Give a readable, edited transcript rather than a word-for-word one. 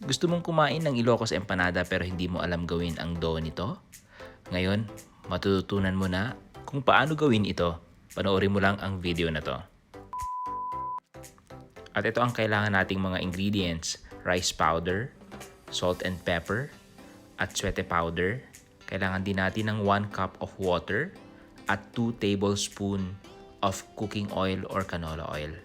Gusto mong kumain ng Ilocos Empanada pero hindi mo alam gawin ang dough nito? Ngayon, matututunan mo na kung paano gawin ito. Panoorin mo lang ang video na to. At ito ang kailangan nating mga ingredients: rice powder, salt and pepper, at suete powder. Kailangan din natin ng 1 cup of water at 2 tablespoon of cooking oil or canola oil.